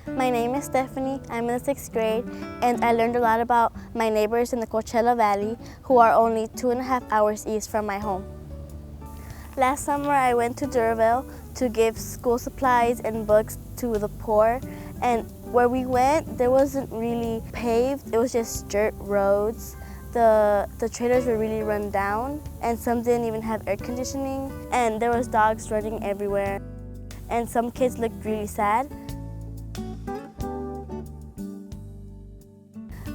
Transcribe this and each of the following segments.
My name is Stephanie, I'm in the 6th grade, and I learned a lot about my neighbors in the Coachella Valley who are only 2.5 hours east from my home. Last summer I went to Duraville to give school supplies and books to the poor, and where we went there wasn't really paved, it was just dirt roads. The trailers were really run down and some didn't even have air conditioning, and there was dogs running everywhere, and some kids looked really sad.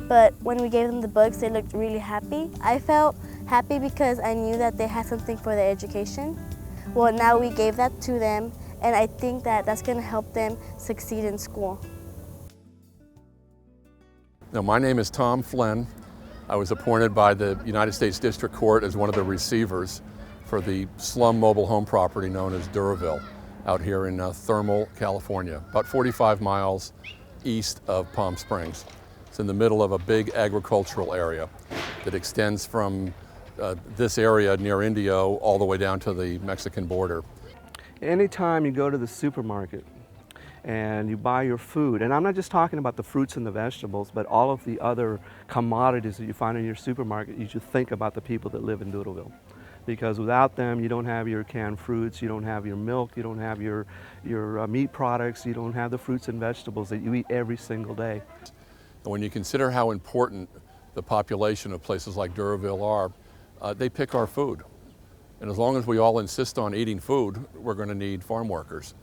But when we gave them the books, they looked really happy. I felt happy because I knew that they had something for their education. Well, now we gave that to them, and I think that that's going to help them succeed in school. Now, my name is Tom Flynn. I was appointed by the United States District Court as one of the receivers for the slum mobile home property known as Duraville out here in Thermal, California, about 45 miles east of Palm Springs. It's in the middle of a big agricultural area that extends from this area near Indio all the way down to the Mexican border. Anytime you go to the supermarket and you buy your food, and I'm not just talking about the fruits and the vegetables, but all of the other commodities that you find in your supermarket, you should think about the people that live in Duraville. Because without them, you don't have your canned fruits, you don't have your milk, you don't have your meat products, you don't have the fruits and vegetables that you eat every single day. And when you consider how important the population of places like Duraville are, they pick our food. And as long as we all insist on eating food, we're going to need farm workers.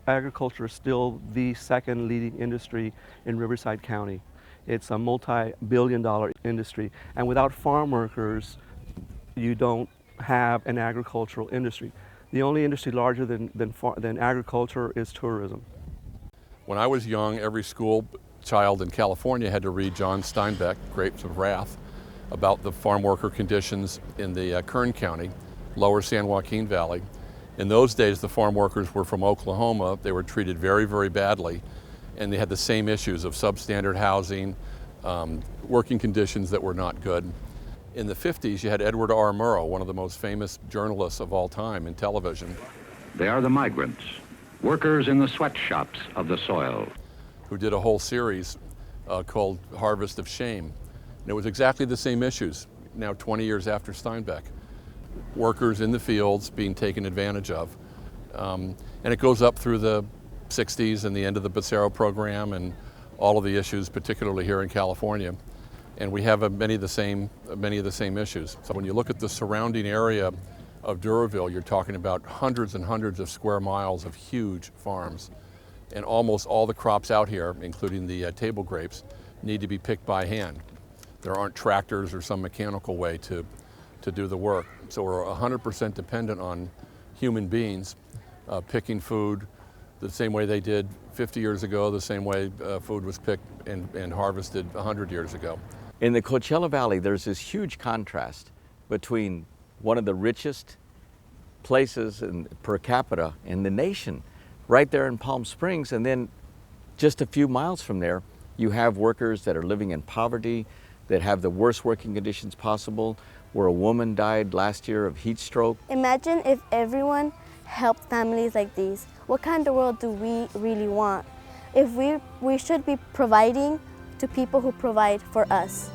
Agriculture is still the second leading industry in Riverside County. It's a multi-billion-dollar industry, and without farm workers, you don't have an agricultural industry. The only industry larger than agriculture is tourism. When I was young, every school child in California had to read John Steinbeck, Grapes of Wrath, about the farm worker conditions in the Kern County, lower San Joaquin Valley. In those days, the farm workers were from Oklahoma. They were treated very, very badly, and they had the same issues of substandard housing, working conditions that were not good. In the 50s, you had Edward R. Murrow, one of the most famous journalists of all time in television. They are the migrants, workers in the sweatshops of the soil, who did a whole series called Harvest of Shame. And it was exactly the same issues, now 20 years after Steinbeck. Workers in the fields being taken advantage of. And it goes up through the 60s and the end of the Becerra program and all of the issues, particularly here in California. And we have many of the same issues. So when you look at the surrounding area of Duraville, you're talking about hundreds and hundreds of square miles of huge farms. And almost all the crops out here, including the table grapes, need to be picked by hand. There aren't tractors or some mechanical way to do the work. So we're 100% dependent on human beings picking food the same way they did 50 years ago, the same way food was picked and harvested 100 years ago. In the Coachella Valley, there's this huge contrast between one of the richest places per capita in the nation, right there in Palm Springs, and then just a few miles from there, you have workers that are living in poverty, that have the worst working conditions possible, where a woman died last year of heat stroke. Imagine if everyone helped families like these. What kind of world do we really want? If we should be providing to people who provide for us.